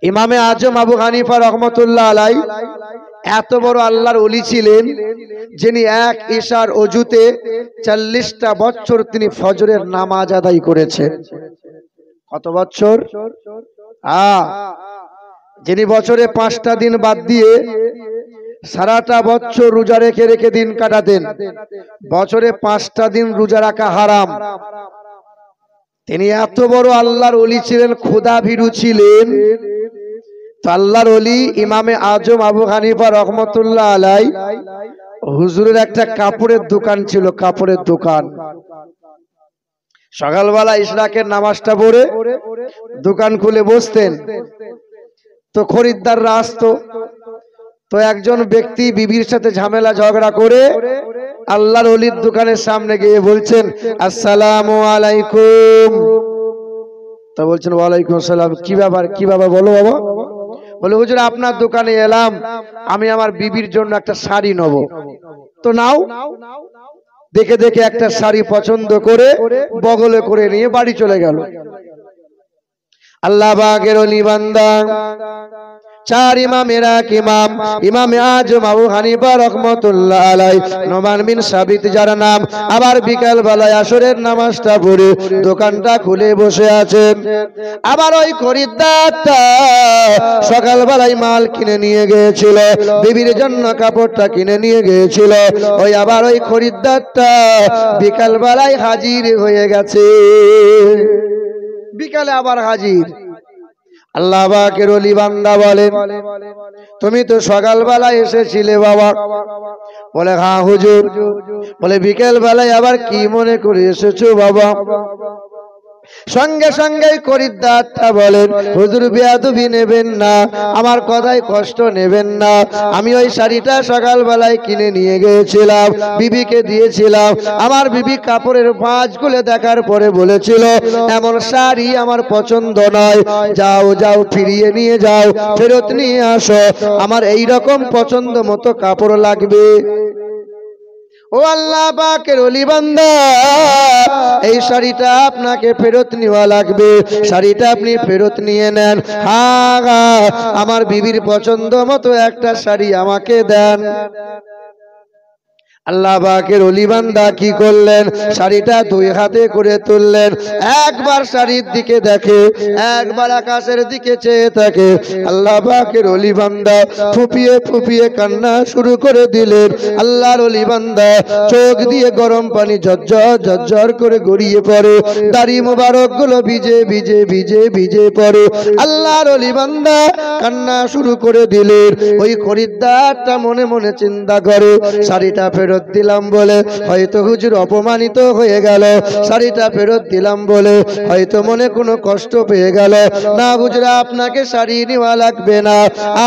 ইমামে আজম আবু হানিফা রহমতুল্লাহ আলাই এত বড় আল্লাহর ওলি ছিলেন, যিনি এক ইশার অজুতে 40টা বছর তিনি ফজরের নামাজ আদায় করেছেন। কত বছর? যিনি বছরে 5টা দিন বাদ দিয়ে সারাটা বছর রোজা রেখে রেখে দিন কাটাতেন। বছরে 5টা দিন রোজা রাখা হারাম। তিনি এত বড় আল্লাহর ওলি ছিলেন, খোদা ভীরু ছিলেন। আল্লাহর ওলি ইমামে আজম আবু হানিফা রহমতুল্লাহ আলাই হুজুরের একটা কাপড়ের দোকান ছিল, কাপড়ের দোকান। সকালবেলা ইশরাকের নামাজটা পড়ে দোকান খুলে বসতেন, তো খরিদ্দাররা আসতো। তো একজন ব্যক্তি বিবির সাথে ঝামেলা ঝগড়া করে আল্লাহর ওলির দোকানের সামনে গিয়ে বলছেন, আসসালামু আলাইকুম। তো বলছেন, ওয়ালাইকুম আসসালাম। কি ব্যাপার, কি ব্যাপার বলো বাবা। বলে, হুজুর আপনার দোকানে এলাম, আমি আমার বিবির জন্য একটা শাড়ি নেব। তো নাও। দেখে দেখে একটা শাড়ি পছন্দ করে বগলে করে নিয়ে বাড়ি চলে গেল। আল্লাহ পাকের ওলি বান্দা, চার ইমামের এক ইমাম ইমামে আজম আবু হানিফা রহমতুল্লাহ আলাই, নোমান বিন সাবিত যার নাম, আবার বিকাল বেলায় আসরের নামাজটা পড়ে দোকানটা খুলে বসে আছেন। আবার ওই খরিদ্দারটা সকাল বেলায় মাল কিনে নিয়ে গিয়েছিল, বিবির জন্য কাপড়টা কিনে নিয়ে গিয়েছিল। ওই আবার ওই খরিদ্দারটা বিকাল বেলায় হাজির হয়ে গেছে। বিকালে আবার হাজির। আল্লাহ পাকের ওলি বান্দা বলেন, তুমি তো সকালবেলা এসেছিলে বাবা। বলে, হ্যাঁ হুজুর। বলে, বিকেল বেলায় আবার কি মনে করে এসেছো বাবা? সঙ্গে সঙ্গে খরিদ্দারটা বলেন, হুজুর বেয়াদবি নেবেন না, আমার কথায় কষ্ট নেবেন না। আমি ওই শাড়িটা সকালবেলায় কিনে নিয়ে গিয়েছিলাম, বিবিকে দিয়েছিলাম। আমার বিবি কাপড়ের ভাঁজ খুলে দেখার পরে বলেছিল, এমন শাড়ি আমার পছন্দ নয়, যাও যাও ফিরিয়ে নিয়ে যাও, ফেরত নিয়ে আসো, আমার এই রকম পছন্দ মতো কাপড় লাগবে। ও আল্লাহ পাকের ওলি বান্দা, এই শাড়িটা আপনাকে ফেরত নেওয়া লাগবে, শাড়িটা আপনি ফেরত নিয়ে নেন। হ্যাঁ, আমার বিবির পছন্দ মতো একটা শাড়ি আমাকে দেন। আল্লাহ পাকের ওলি বান্দা কি করলেন, শাড়িটা দুই হাতে করে তুললেন, একবার শাড়ির দিকে দেখে, একবার আকাশের দিকে চেয়ে থাকে। আল্লাহ পাকের ওলি বান্দা ফুপিয়ে ফুপিয়ে কান্না শুরু করে দিলেন। আল্লাহর ওলি বান্দা চোখ দিয়ে গরম পানি ঝরঝর ঝরঝর করে গড়িয়ে পড়ে, দাড়ি মোবারক গুলো ভিজে ভিজে ভিজে ভিজে পড়ে। আল্লাহর ওলি বান্দা কান্না শুরু করে দিলেন। ওই খরিদ্দারটা মনে মনে চিন্তা করে, শাড়িটা ফেরত দিলাম বলে হয়তো হুজুর অপমানিত হয়ে গেল, শাড়িটা ফেরত দিলাম বলে হয়তো মনে কোনো কষ্ট পেয়ে গেল। না হুজুর, আপনাকে শাড়ি নেওয়া লাগবে না,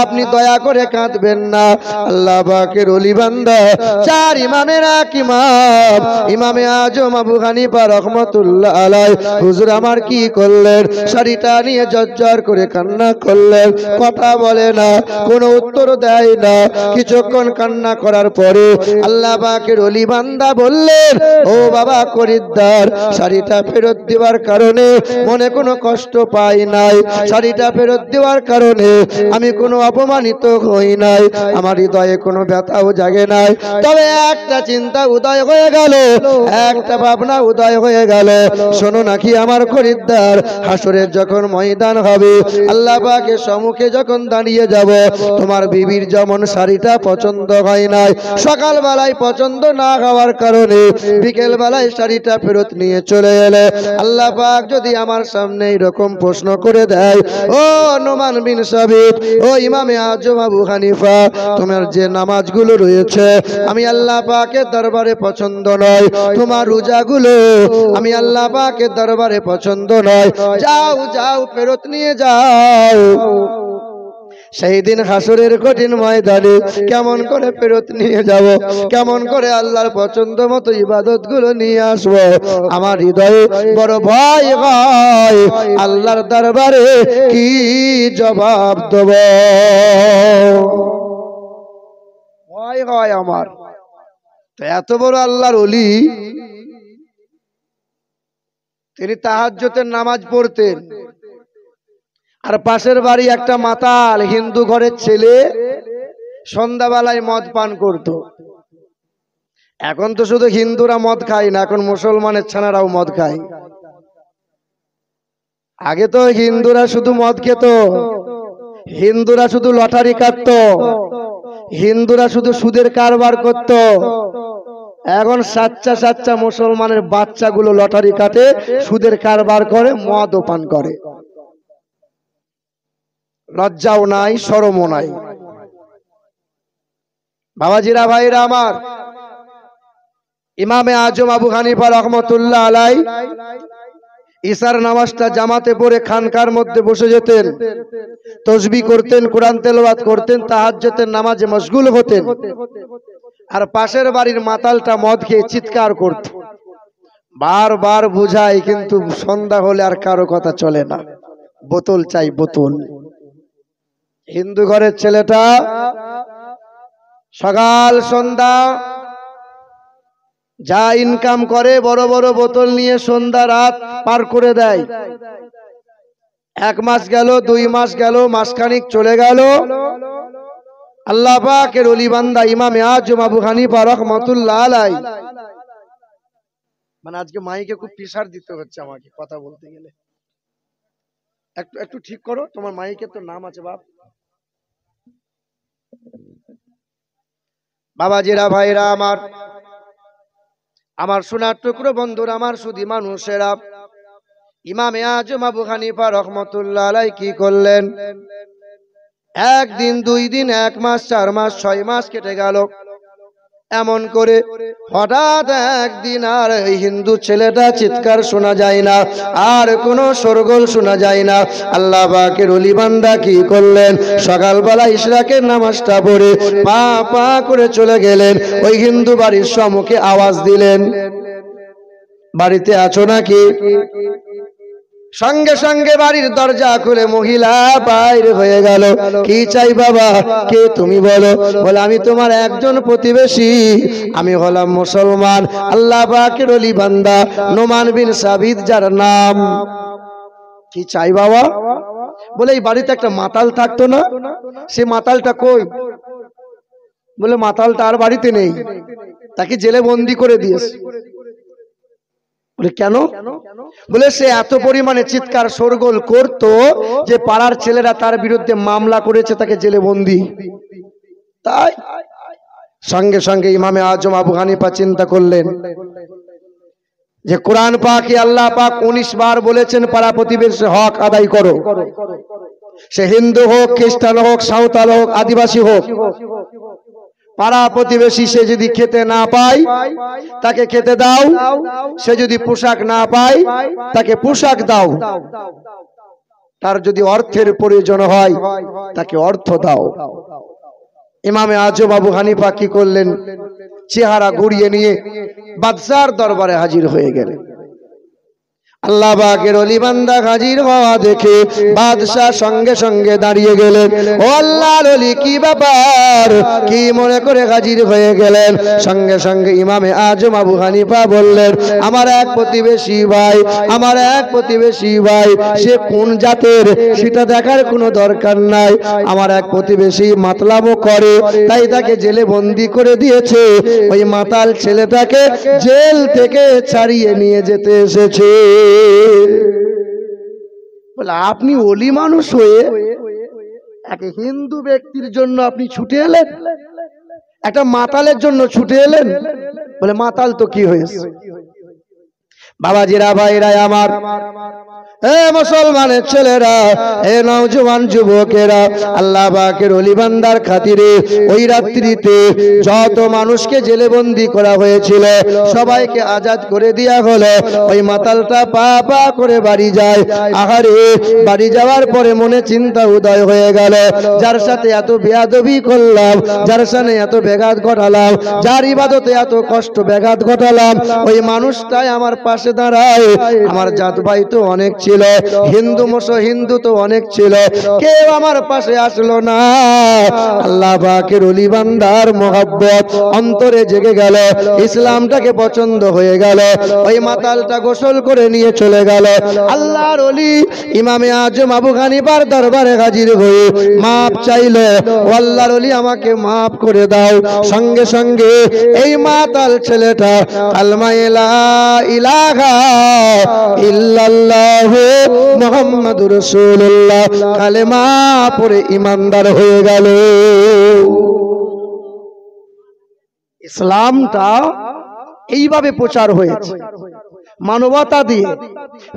আপনি দয়া করে কাঁদবেন না। আল্লাহ পাকের ওলি বান্দা চার ইমামের এক ইমাম ইমামে আজম আবু হানিফা রহমতুল্লাহ আলাই, হুজুর আমার কি করলেন? শাড়িটা নিয়ে জর্জর করে কান্না করলেন, কথা বলে না, কোনো উত্তর দেয় না। কিছুক্ষণ কান্না করার পরে আল্লাহ পাকের ওলি বান্দা বললেন, ও বাবা খরিদ্দার, শাড়িটা ফেরত দেওয়ার কারণে মনে কোনো কষ্ট পাই নাই, শাড়িটা ফেরত দেওয়ার কারণে আমি কোনো অপমানিত হই নাই, আমার হৃদয়ে কোনো ব্যথাও জাগে নাই। তবে একটা চিন্তা উদয় হয়ে গেল, একটা ভাবনা উদয় হয়ে গেল। শোনো নাকি আমার খরিদ্দার, হাসরের যখন ময়দান হবে, আল্লাহ পাকের সম্মুখে যখন দাঁড়িয়ে যাব, তোমার বিবির যেমন শাড়িটা পছন্দ হয় নাই, সকাল বেলায় পছন্দ না হওয়ার কারণে বিকেল বেলায় শাড়িটা ফেরত নিয়ে চলে এলে, আল্লাহ পাক যদি আমার সামনে এরকম প্রশ্ন করে দেয়, ও নোমান বিন সাবিত, ও ইমামে আজম আবু হানিফা, তোমার যে নামাজগুলো রয়েছে আমি আল্লাহ পাকের দরবারে পছন্দ নয়, তোমার রোজাগুলো আমি আল্লাহ পাকের দরবারে পছন্দ নয়, যাও যাও ফেরত নিয়ে যাও। সেই দিন হাসরের কঠিন ময়দানে কেমন করে ফেরত নিয়ে যাব, কেমন করে আল্লাহর পছন্দ মতো ইবাদত গুলো নিয়ে আসবো? আমার হৃদয়ে বড় ভয় হয়, আল্লাহর দরবারে কি জবাব দেব? ভয় হয় আমার। তো এত বড় আল্লাহর ওলি, তিনি তাহাজ্জুদের নামাজ পড়তেন। আর পাশের বাড়ি একটা মাতাল হিন্দু ঘরের ছেলে সন্ধ্যাবেলায় মদ পান করত। এখন তো শুধু হিন্দুরা মদ খায় না, এখন মুসলমানের ছানারাও মদ খায়। আগে তো হিন্দুরা শুধু মদ খেত, হিন্দুরা শুধু লটারি কাটত, হিন্দুরা শুধু সুদের কারবার করত। এখন সাচ্চা সাচ্চা মুসলমানের বাচ্চাগুলো লটারি কাটে, সুদের কারবার করে, মদও পান করে। লজ্জাও নাই, শরমও নাই। বাবাজিরা, ভাইরা আমার, ইমামে আজম আবু হানিফা রহমতুল্লাহ আলাই ইশার নামাজটা জামাতে পড়ে খানকার মধ্যে বসে যেতেন, তাসবিহ করতেন, কোরআন তেলাওয়াত করতেন, তাহাজ্জুদের নামাজে মশগুল হতেন। আর পাশের বাড়ির মাতালটা মদ খেয়ে চিৎকার করত। বারবার বুঝায়, কিন্তু সন্ধ্যা হলে আর কারো কথা চলে না, বোতল চাই বোতল। হিন্দু ঘরের ছেলেটা সকাল সন্ধ্যা যা ইনকাম করে বড় বড় বোতল নিয়ে সন্ধ্যা রাত পার করে দেয়। 1 মাস গেল, 2 মাস গেল, মাসখানিক চলে গেল। আল্লাহ পাকের ওলি বান্দা ইমামে আজম আবু হানিফা রাহমাতুল্লাহ আলাইহি, মানে আজকে মাইকে খুব প্রেসার দিতে হচ্ছে আমাকে কথা বলতে গেলে। একটু ঠিক করো, তোমার মাইকের তো নাম আছে বাপ। বাবাজিরা, ভাইরা আমার, আমার সোনার টুকরো বন্ধুরা, আমার সুধী মানুষেরা, ইমামে আজম আবু হানিফা রহমতুল্লাহ আলাইহি কি করলেন? 1 দিন, 2 দিন, 1 মাস, 4 মাস, 6 মাস কেটে গেল। এমন করে হঠাৎ একদিন আর এই হিন্দু ছেলেটা চিৎকার শোনা যায় না, আর কোনো শোরগোল শোনা যায় না। আল্লাহ পাকের ওলি বান্দা কি করলেন? সকালবেলা ইশরাকের নামাজটা পড়ে পা পা করে চলে গেলেন ওই হিন্দু বাড়ির সম্মুখে, আওয়াজ দিলেন, বাড়িতে আছো নাকি? সঙ্গে সঙ্গে বাড়ির দরজা খুলে মহিলা বাইরে হয়ে গেল। কি চাই বাবা? কে তুমি বলো? বলে, আমি তোমার একজন প্রতিবেশী, আমি হলাম মুসলমান, আল্লাহ পাকের ওলি বান্দা নোমান বিন সাবিত যার নাম। কি চাই বাবা? বলে, এই বাড়িতে একটা মাতাল থাকতো না, সে মাতালটা কই? বলে, মাতালটা আর বাড়িতে নেই, তাকে জেলে বন্দি করে দিয়েছে। বলে, কেন? বলে, সে এত পরিমাণে চিৎকার শোরগোল করতো যে পাড়ার ছেলেরা তার বিরুদ্ধে মামলা করেছে, তাকে জেলে বন্দি। তাই সঙ্গে সঙ্গে ইমামে আজম আবু হানিফা চিন্তা করলেন যে কোরআন পাকে আল্লাহ পাক 19 বার বলেছেন পাড়া প্রতিবেশীর হক আদায় করো। সে হিন্দু হোক, খ্রিস্টান হোক, সাঁওতাল হোক, আদিবাসী হোক, পাড়া প্রতিবেশী সে যদি খেতে না পায় তাকে খেতে দাও, সে যদি পোশাক না পায় তাকে পোশাক দাও, তার যদি অর্থের প্রয়োজন হয় তাকে অর্থ দাও। ইমামে আজম আবু হানিফা কি করলেন? চেহারা ঘুরিয়ে নিয়ে বাদশার দরবারে হাজির হয়ে গেলেন। আল্লাহ পাকের ওলি বান্দা হাজির হওয়া দেখে বাদশা সঙ্গে সঙ্গে দাঁড়িয়ে গেলেন। ও আল্লাহর ওলি, কি ব্যাপার? কি মনে করে হাজির হয়ে গেলেন? সঙ্গে সঙ্গে ইমামে আজম আবু হানিফা বললেন, আমার এক প্রতিবেশী ভাই, আমার এক প্রতিবেশী ভাই, সে কোন জাতের সেটা দেখার কোনো দরকার নাই। আমার এক প্রতিবেশী মাতলামো করে, তাই তাকে জেলে বন্দি করে দিয়েছে। ওই মাতাল ছেলেটাকে জেল থেকে ছাড়িয়ে নিয়ে যেতে এসেছে। বলে, আপনি ওলি মানুষ হয়ে এক হিন্দু ব্যক্তির জন্য আপনি ছুটে এলেন, একটা মাতালের জন্য ছুটে এলেন? বলে, মাতাল তো কি হয়েছে? বাবাজিরা, ভাইরা আমার, এ মুসলমানের ছেলেরা, এ নওজোয়ান যুবকেরা, আল্লাহ পাকের ওলি বান্দার খাতিরে ওই রাত্রিতে যত মানুষকে জেলে বন্দি করা হয়েছিল সবাইকে আজাদ করে দেয়া হলো। ওই মাতালটা পা পা করে বাড়ি যায়। আহারে, বাড়ি যাওয়ার পরে মনে চিন্তা উদয় হয়ে গেল, যার সাথে এত বেয়াদবি করলাম, যার সাথে এত ব্যাঘাত ঘটালাম, যার ইবাদতে এত কষ্ট ব্যাঘাত ঘটালাম, ওই মানুষটাই আমার পাশে দাঁড়ায়। আমার জাত ভাই তো অনেক ছিল, হিন্দু তো অনেক ছিল, কেউ আমার পাশে আসলো না। আল্লাহ পাকের ওলি বান্দার মহব্বত অন্তরে জেগে গেল, ইসলামটাকে পছন্দ হয়ে গেল। ওই মাতালটা গোসল করে নিয়ে চলে গেল। আল্লাহর ওলি ইমামে আজম আবু হানিফার দরবারে হাজির হয়ে মাপ চাইলো, আল্লাহর ওলি আমাকে মাফ করে দাও। সঙ্গে সঙ্গে এই মাতাল ছেলেটা কালমা লা ইলাহা ইল্লাল্লাহু মুহাম্মাদুর রাসূলুল্লাহ কালেমা পড়ে ঈমানদার হয়ে গেল। ইসলামটা এইভাবে প্রচার হয়েছে, মানবতা দিয়ে,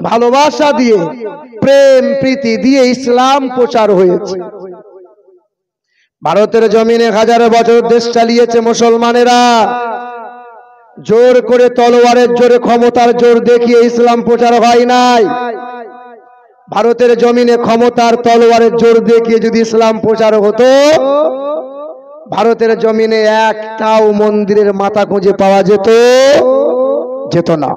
ভালোবাসা দিয়ে, প্রেম প্রীতি দিয়ে ইসলাম প্রচার হয়েছে। ভারতের জমিনে হাজারো বছর দেশ চালিয়েছে মুসলমানেরা, জোর করে তলোয়ারের জোরে, ক্ষমতার জোর দেখিয়ে ইসলাম প্রচার হয় নাই। ভারতের জমিনে ক্ষমতার তলোয়ারের জোর দেখিয়ে যদি ইসলাম প্রচার হতো, ভারতের জমিনে একটাও মন্দিরের মাথা খুঁজে পাওয়া যেত না।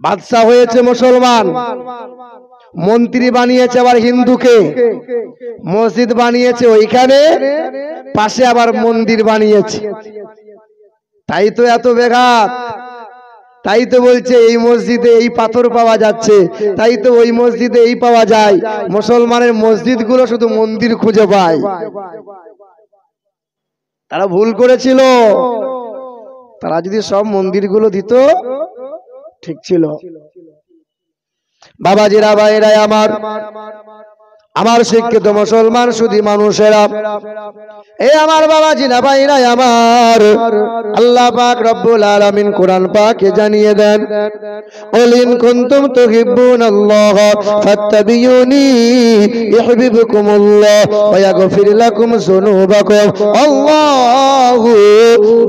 বাদশা হয়েছে মুসলমান, মন্ত্রী বানিয়েছে আবার হিন্দুকে, মসজিদ বানিয়েছে ওইখানে, পাশে আবার মন্দির বানিয়েছে। তাই তো এত বেঘাত, তাই তো বলছে এই মসজিদে এই পাথর পাওয়া যাচ্ছে, তাই তো ওই মসজিদে এই পাওয়া যায়। মুসলমানের মসজিদগুলো শুধু মন্দির খুঁজে পায়। তারা ভুল করেছিল, তারা যদি সব মন্দিরগুলো দিত ঠিক ছিল। বাবাজিরা, ভাইরা আমার শিক্ষিত মুসলমান শুধু মানুষেরা, এই আমার বাবাজিরা, ভাইরা আমার, আল্লাহ পাক রব্বুল আলামিন কোরআন পাকে জানিয়ে দেন, ওলিন কুনতুম তুহিব্বুনাল্লাহ ফাত্তাবিউনি ইউহিব্বুকুমুল্লাহ ওয়া ইয়াগফির লাকুম যুনুবাকুম আল্লাহু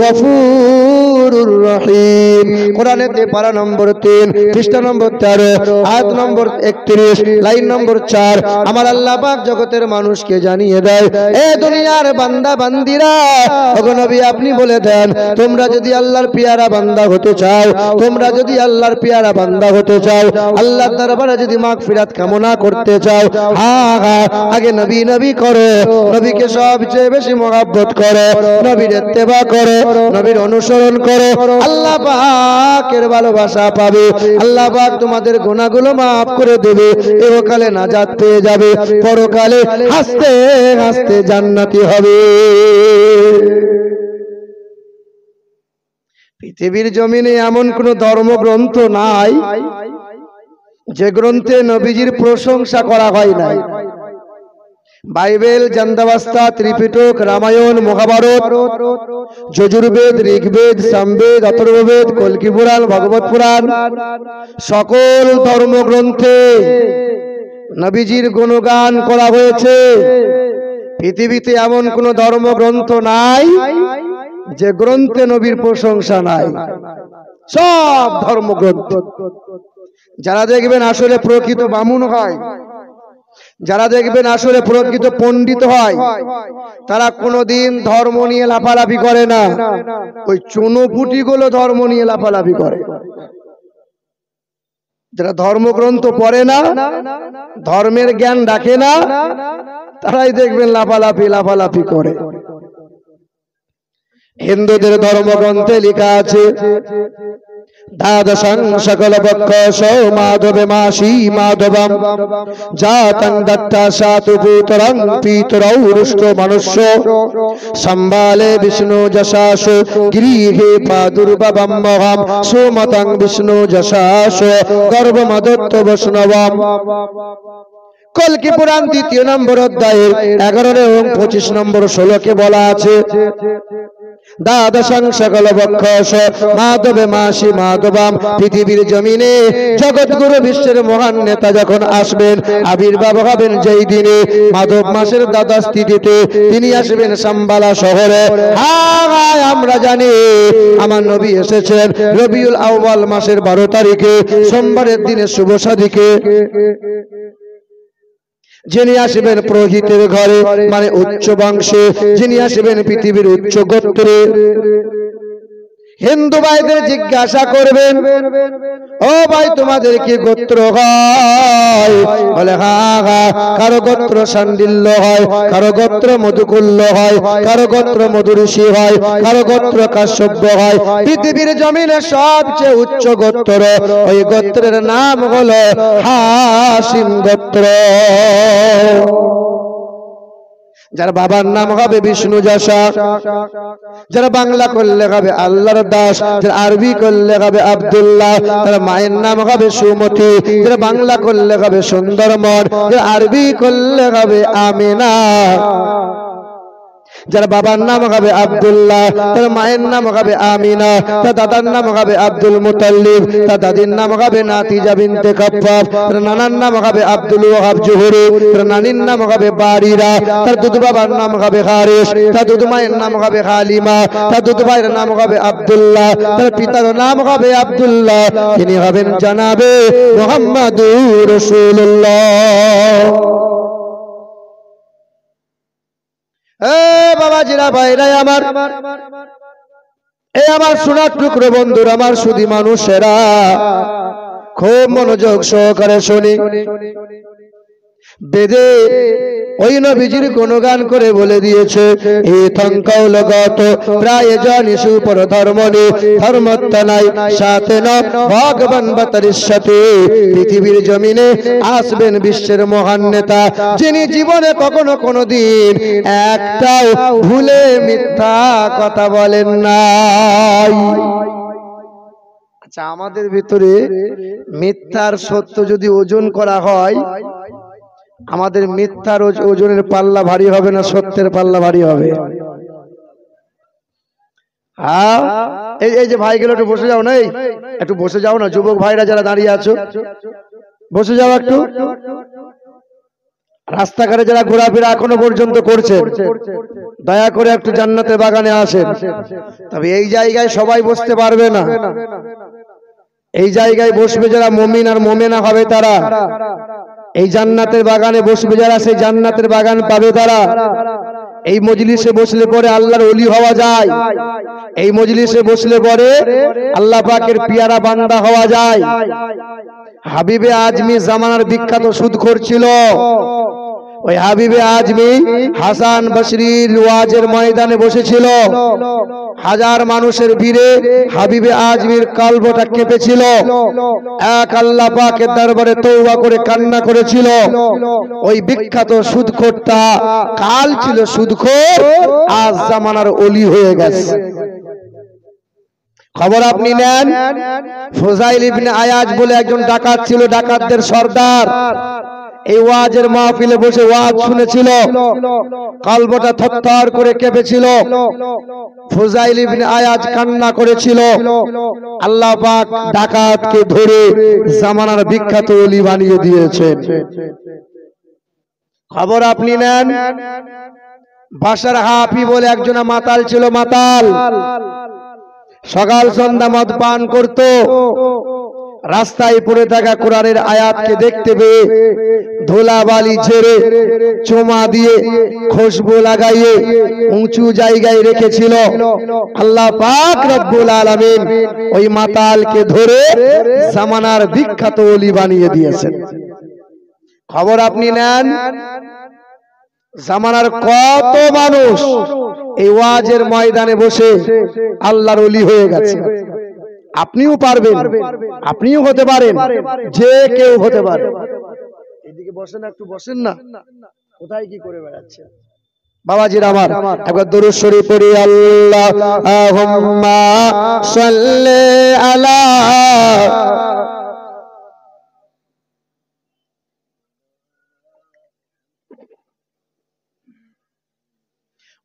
গফুরুর রহিম। কোরআনেতে পারা নম্বর 3 পৃষ্ঠা নম্বর 13 আয়াত নম্বর 31 লাইন নম্বর 4 আমার আল্লাহ পাক জগতের মানুষকে জানিয়ে দেয়, এ দুনিয়ার বান্দা বান্দিরা, ওগো নবী আপনি বলে দেন, তোমরা যদি আল্লাহর পেয়ারা বান্দা হতে চাও, তোমরা যদি আল্লাহর পেয়ারা বান্দা হতে চাও, আল্লাহর দরবারে যদি মাগফিরাত কামনা করতে চাও, আগে নবী নবী করো, নবীকে সবচেয়ে বেশি মহব্বত করো, নবীর ইত্তেবা করো, নবীর অনুসরণ করো, আল্লাহ পাকের ভালোবাসা পাবে। আল্লাহ পাক তোমাদের গুনাহগুলো মাফ করে দেবে, ইহকালে নাজাত পেয়ে যাবে, পরকালে হাসতে হাসতে জান্নাতি হবে। পৃথিবীর জমিনে এমন কোন ধর্মগ্রন্থ নাই যে গ্রন্থে নবীজির প্রশংসা করা হয় নাই। বাইবেল, জান্দাবাস্তা, ত্রিপিটক, রামায়ণ, মহাভারত, যজুর্বেদ, ঋগ্বেদ, সামবেদ, অথর্ববেদ, কল্কি পুরাণ, ভগবত পুরাণ, সকল ধর্মগ্রন্থে নবীজির গুণগান করা হয়েছে। পৃথিবীতে এমন কোন ধর্মগ্রন্থ নাই যে গ্রন্থে নবীর প্রশংসা নাই। সব ধর্মগ্রন্থ, যারা দেখবেন আসলে প্রকৃত বামুন হয়, যারা দেখবেন আসলে প্রকৃত পণ্ডিত হয়, তারা কোনোদিন ধর্ম নিয়ে লাফালাফি করে না। ওই চুনোপুটি গুলো ধর্ম নিয়ে লাফালাফি করে। যারা ধর্মগ্রন্থ পড়ে না, ধর্মের জ্ঞান রাখে না, তারাই দেখবেন লাফালাফি করে। হিন্দুদের ধর্মগ্রন্থে লেখা আছে, দ্বাদশং সকল বক্ষ মাধবে মাসি মাধবম জাতং দত্তা সাতু ভূতরং পিতরৌ রুষ্ট মনুষ্য সম্বালে বিষ্ণু যশাস গৃহে প্রাদুর্ভবম মহম সুমতং বিষ্ণু যশাস গর্ভমদত্ত বৈষ্ণবম। কল্কি পুরাণ 2 নম্বর অধ্যায়ের 11 এবং 25 নম্বর শ্লোকে বলা আছে, দ্বাদশং সকল বক্ষ মাধবে মাসি মাধবম। পৃথিবীর জমিনে জগৎগুরু বিশ্বের মহান নেতা যখন আসবেন, আবির্ভাব হবেন যেই দিনে মাধব মাসের দ্বাদশ তিথিতে, তিনি আসবেন সাম্বালা শহরে। আমরা জানি আমার নবী এসেছেন রবিউল আউয়াল মাসের 12 তারিখে, সোমবারের দিনে শুভ সাদিকে। যিনি আসবেন পুরোহিতের ঘরে, মানে উচ্চ বংশে, যিনি আসবেন পৃথিবীর উচ্চ গোত্রে, হিন্দু ভাইদের জিজ্ঞাসা করবেন, ও ভাই তোমাদের কি গোত্র হয়? বলে হ্যাঁ হ্যাঁ, কারো গোত্র শাণ্ডিল্য হয়, কারো গোত্র মধুকুল্য হয়, কারো গোত্র মধুঋষি হয়, কারো গোত্র কাশ্যপ হয়। পৃথিবীর জমিনে সবচেয়ে উচ্চ গোত্র, ওই গোত্রের নাম হলো হাসিম গোত্র। যার বাবার নাম হবে বিষ্ণু যশা, যারা বাংলা করলে হবে আল্লাহর দাস, যারা আরবি করলে হবে আব্দুল্লাহ, যারা মায়ের নাম হবে সুমতি, যারা বাংলা করলে হবে সুন্দরমন, যারা আরবি করলে হবে আমিনা। যার বাবার নাম হবে আব্দুল্লাহ, তার মায়ের নাম হবে আমিনা, তার দাদার নাম হবে আব্দুল মুতাল্লিব, তার দাদির নাম হবে নাতিজা বিনতে কাফফাফ, তার নানার নাম হবে আব্দুল ওয়াহাব জুহরি, তার নানির নাম হবে বারিরা, তার দুধ বাবার নাম হবে হারিস, তার দুধ মায়ের নাম হবে হালিমা, তার দুধ ভাইয়ের নাম হবে আব্দুল্লাহ, তার পিতার নাম হবে আব্দুল্লাহ, তিনি হবেন জানাবে মুহাম্মাদুর রাসূলুল্লাহ। বাবাজিরা ভাইরা আমার, এই আমার সোনার টুকরো বন্ধুরা, আমার সুধী মানুষেরা, খুব মনোযোগ সহকারে শুনি। বেদে ওই নবীজির গুণগান করে বলে দিয়েছে, ইথং কৌলগত প্রায় জানি সুপর ধর্মনি ধর্মত্তনাই সাথে ন ভগবান বতরিষ্যতে। পৃথিবীর জমিনে আসবেন বিশ্বের মহান নেতা, যিনি জীবনে কখনো কোনোদিন একটাও ভুলে মিথ্যা কথা বলেন নাই। আচ্ছা, আমাদের ভিতরে মিথ্যার সত্য যদি ওজন করা হয়, আমাদের মিথ্যার ওজনের পাল্লা ভারী হবে না সত্যের পাল্লা ভারী হবে? হ্যাঁ, এই যে ভাইগুলো একটু বসে যাও না, একটু বসে যাও না, যুবক ভাইরা যারা দাঁড়িয়ে আছো বসে যাও একটু। রাস্তাঘাটে যারা ঘোরাফেরা এখনো পর্যন্ত করছে, দয়া করে একটু জান্নাতের বাগানে আসেন। তবে এই জায়গায় সবাই বসতে পারবে না, এই জায়গায় বসবে যারা মুমিন আর মুমিনা হবে তারা। এই জান্নাতের বাগানে বসবে যারা, সেই জান্নাতের বাগান পাবে তারা। এই মজলিসে বসলে পরে আল্লাহর ওলি হওয়া যায়, এই মজলিসে বসলে পরে আল্লাহ পাকের পিয়ারা বান্দা হওয়া যায়। হাবিবে আজমি জামানার বিখ্যাত সুদখোর ছিল। ওই হাবিবে আজমি হাসান বসরির ওয়াজের ময়দানে বসেছিল, হাজার মানুষের ভিড়ে হাবিবে আজমির কলবটা কেঁপেছিল। এক আল্লাহ পাকের দরবারে তওবা করে কান্না করেছিল। ওই বিখ্যাত সুদখোরটা কাল ছিল সুদখোর, আজ জামানার ওলি হয়ে গেছে। খবর আপনি নেন, ফুজাইল ইবনে আয়াজ বলে একজন ডাকাত ছিল, ডাকাতদের সর্দার। এই ওয়াজের মাহফিলে বসে ওয়াজ শুনেছিল, কলবটা থরথর করে কেঁপেছিল। ফুজাইল ইবনে আয়াজ কান্না করেছিল। আল্লাহ পাক ডাকাতকে ধরে জামানার বিখ্যাত ওলি বানিয়ে দিয়েছেন। খবর আপনি নেন, বাশার হাফি বলে একজন মাতাল ছিল, মাতাল। সকাল সন্ধ্যা মদ পান করত। রাস্তায় পড়ে থাকা কোরআনের আয়াতকে দেখতে পেয়ে ধুলাবালি ঝেড়ে চুমা দিয়ে খুশবু লাগাইয়ে উঁচু জায়গায় রেখেছিল। আল্লাহ পাক রব্বুল আলামিন ওই মাতালকে ধরে জামানার বিখ্যাত ওলি বানিয়ে দিয়েছেন। খবর আপনি নেন, জামানার কত মানুষ এই ওয়াজের ময়দানে বসে আল্লাহর ওলি হয়ে গেছে। আপনিও পারবেন, আপনিও হতে পারেন, যে কেউ হতে পারে। এদিকে বসেন, একটু বসেন না, কোথায় কি করে বেড়াচ্ছেন? বাবাজির আমার, একবার দরুদ শরীফ পড়ি। আল্লাহুম্মা সাল্লি আলা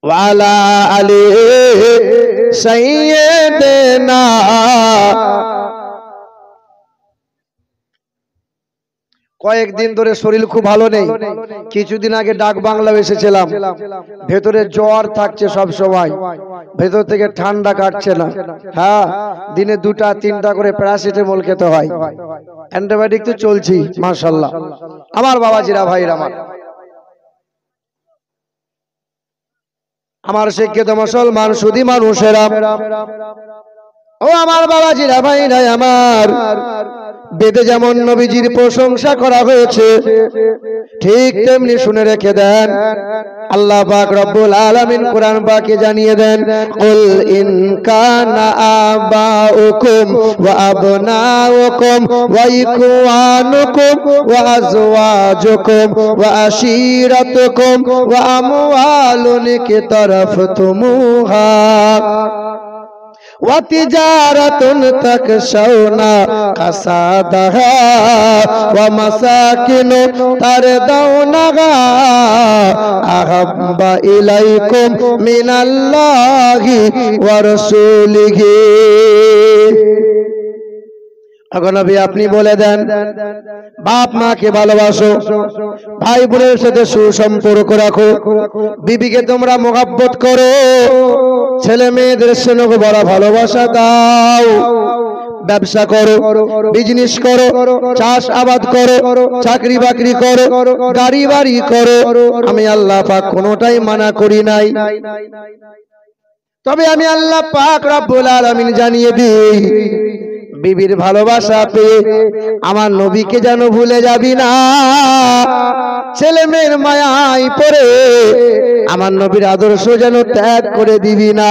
ওয়ালা আলি সাইয়্যিদিনা। কয়েকদিন ধরে শরীর খুব ভালো নেই। কিছুদিন আগে ডাক বাংলা এসেছিলাম, ভেতরে জ্বর থাকছে সব সময়, ভেতর থেকে ঠান্ডা কাটছে না। হ্যাঁ, দিনে 2-3টা করে প্যারাসিটামল খেতে হয়, অ্যান্টিবায়োটিক তো চলছি মাশাআল্লাহ। আমার বাবাজিরা, ভাইরা আমার শিক্ষিত মুসলমান সুধী মানুষেরা, ও আমার বাবাজিরা ভাইরা আমার, বেদে যেমন নবীজির প্রশংসা করা হয়েছে ঠিক তেমনি শুনে রেখে দেন আল্লাহ পাক রব্বুল আলামিন কোরআন পাকে জানিয়ে দেন, কুল ইন কানা আবাউকুম ওয়া আবনাউকুম ওয়া ইখওয়ানুকুম ওয়া আজওয়াজুকুম ওয়া আশীরাতুকুম ওয়া আমওয়ালুন ইকতারাফতুমুহা وتجارة تخشون كسادها ومساكن ترضونها أحب إليكم من الله ورسوله। এখন নবী আপনি বলে দেন, বাপ মাকে ভালোবাসো, ভাই বোনের সাথে সুসম্পর্ক রাখো, বিবিকে তোমরা মোহাব্বত করো, ছেলে মেয়েদের সঙ্গে বড় ভালোবাসা দাও, ব্যবসা করো, বিজনেস করো, চাষ আবাদ করো, চাকরি বাকরি করো, গাড়ি বাড়ি করো, আমি আল্লাহ পাক কোনোটাই মানা করি নাই। তবে আমি আল্লাহ পাক রব্বুল আলামিন জানিয়ে দিই, বিবির ভালোবাসা পেয়ে আমার নবীকে যেন ভুলে যাবি না, ছেলে মেয়ের মায়ায় পড়ে আমার নবীর আদর্শ যেন ত্যাগ করে দিবি না।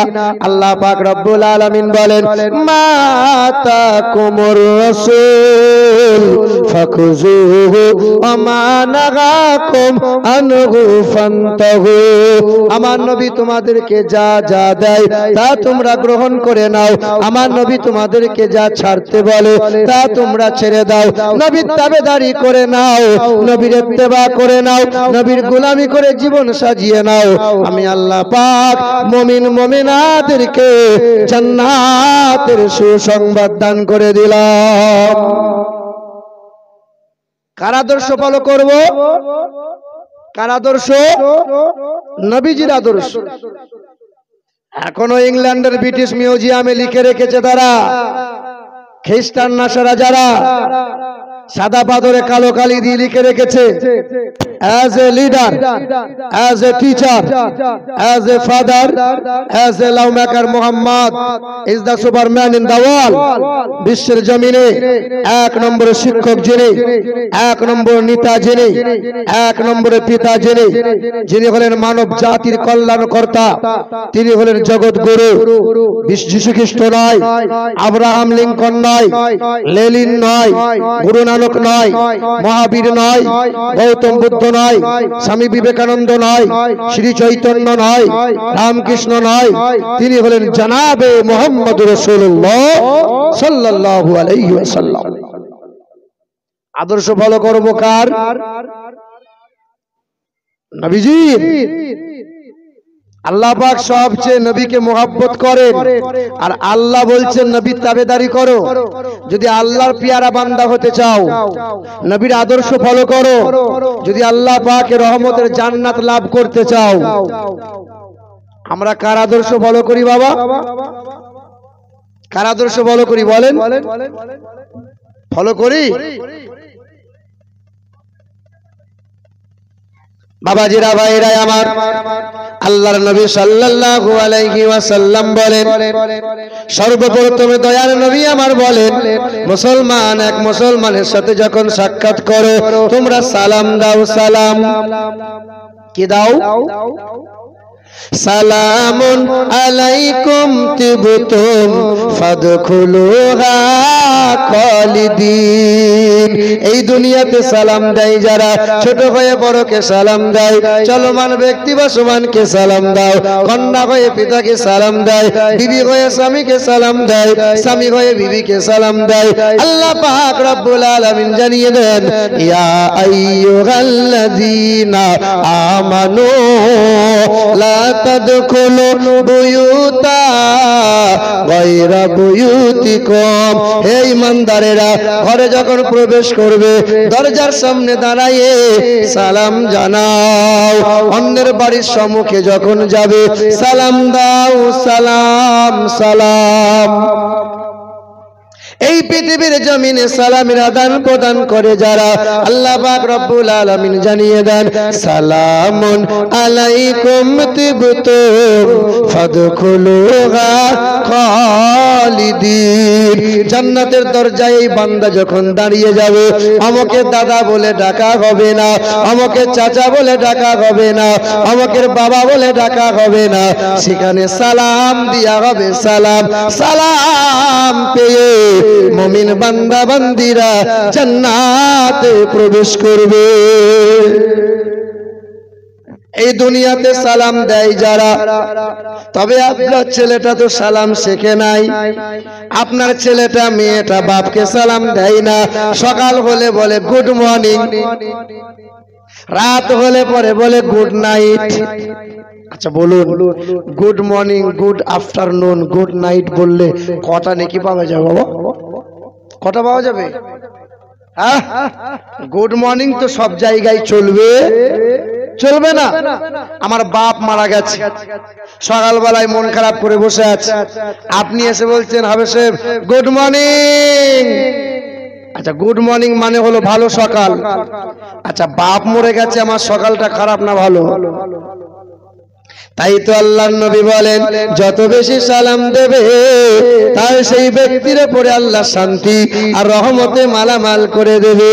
আল্লাহ পাক রব্বুল আলামিন বলেন, মাতা কুমুর রাসূল ফাকুজুহু ওয়া মা নাগাকুম আনহু ফান্তাহু। আমার নবী তোমাদেরকে যা যা দেয় তা তোমরা গ্রহণ করে নাও, আমার নবী তোমাদেরকে যা ছাড়তে বলে তা তোমরা ছেড়ে দাও, নবীর তাবেদারি করে নাও, নবীর ইত্তেবা করে নাও, নবীর গোলামি করে জীবন সাজিয়ে নাও। আমি আল্লাহ পাক মুমিন মুমিনাদেরকে জান্নাতের সুসংবাদ দান করে দিলাম। কার আদর্শ ফলো করব? কার আদর্শ? নবীজির আদর্শ। এখনো ইংল্যান্ডের ব্রিটিশ মিউজিয়ামে লিখে রেখেছে তারা, খ্রিস্টান নাসারা যারা সাদা পাথরে কালো কালি দিয়ে লিখে রেখেছে, as a leader, as a teacher, as a father, as a lawmaker, Muhammad is the superman in the world। বিশ্বের জমিনে এক নম্বর শিক্ষক যিনি, এক নম্বর নেতা যিনি, এক নম্বরের পিতা যিনি, যিনি হলেন মানব জাতির কল্যাণকর্তা, তিনি হলেন জগৎ গুরু। যীশু খ্রিস্ট নয়, আব্রাহাম লিঙ্কন নয়, লেনিন নয়, গুরু নানক নয়, মহাবীর নয়, গৌতম বুদ্ধ নয়, স্বামী বিবেকানন্দ নয়, শ্রী চৈতন্য নয়, রামকৃষ্ণ নয়, তিনি হলেন জনাবে মুহাম্মদ রাসূলুল্লাহ সাল্লাল্লাহু আলাইহি ওয়াসাল্লাম। আদর্শ ফলো করব কার? নবীজি। আল্লাহ পাক সবচেয়ে নবীকে মোহাব্বত করেন, আর আল্লাহ বলছেন নবীর তাবেদারি করো। যদি আল্লাহর পেয়ারা বান্দা হতে চাও, নবীর আদর্শ ফলো করো। যদি আল্লাহ পাকের রহমতের জান্নাত লাভ করতে চাও, আমরা কার আদর্শ ফলো করি বাবা? কার আদর্শ ফলো করি বলেন? ফলো করি বাবাজিরা ভাইরা আমার, আল্লাহর নবী সাল্লাল্লাহু আলাইহি ওয়াসাল্লাম বলেন, সর্বপ্রথমে দয়ার নবী আমার বলেন, মুসলমান এক মুসলমানের সাথে যখন সাক্ষাৎ করো তোমরা সালাম দাও। সালাম কি দাও? সালামুন আলাইকুম তিবতুম ফাদখুলুহা খালিদিন। এই দুনিয়াতে সালাম দেয় যারা, ছোট হয়ে বড়কে সালাম দেয়, চলমান ব্যক্তি বা সমানকে সালাম দাও, কন্যা হয়ে পিতাকে সালাম দেয়, বিবি হয়ে স্বামীকে সালাম দেয়, স্বামী হয়ে বিবিকে সালাম দেয়। আল্লাহ পাক রব্বুল আলামিন জানিয়ে দেন, ইয়া আইয়ুহাল্লাযীনা আমানু লা তাদখুলু বুয়ুতা গায়রা বুয়ুতিকুম। হে ঈমানদারেরা, ঘরে যখন প্রবেশ করবে দরজার সামনে দাঁড়িয়ে সালাম জানাও, অন্যের বাড়ির সম্মুখে যখন যাবে সালাম দাও। সালাম সালাম। এই পৃথিবীর জমিনে সালামের আদান প্রদান করে যারা, আল্লাহ পাক রব্বুল আলামিন জানিয়ে দেন সালামুন আলাইকুম তিবতুম ফাদখুলুহা খালিদিন। জান্নাতের দরজায় এই বান্দা যখন দাঁড়িয়ে যাবে, আমাকে দাদা বলে ডাকা হবে না, আমাকে চাচা বলে ডাকা হবে না, আমাকে বাবা বলে ডাকা হবে না, সেখানে সালাম দিয়া হবে। সালাম সালাম পেয়ে মুমিন বান্দা বান্দিরা জান্নাতে প্রবেশ করবে। এই দুনিয়াতে সালাম দেয় যারা, তবে আপনার ছেলেটা তো সালাম শেখে নাই, আপনার ছেলেটা মেয়েটা বাপকে সালাম দেয় না। সকাল হলে বলে গুড মর্নিং, রাত হলে পরে বলে গুড নাইট। আচ্ছা বলুন, good morning, good afternoon, good night বললে কটা নেকি পাওয়া যাবে বাবা? কটা পাওয়া যাবে? হ্যাঁ, গুড মর্নিং তো সব জায়গায় চলবে? চলবে না। আমার বাপ মারা গেছে, সকালবেলায় মন খারাপ করে বসে আছে, আপনি এসে বলছেন হাবেব সাহেব গুড মর্নিং। আচ্ছা, গুড মর্নিং মানে হলো ভালো সকাল। আচ্ছা, বাপ মরে গেছে, আমার সকালটা খারাপ না ভালো? তাই তো আল্লাহর নবী বলেন যত বেশি সালাম দেবে তার সেই ব্যক্তির উপরে আল্লাহ শান্তি আর রহমতে মালামাল করে দেবে।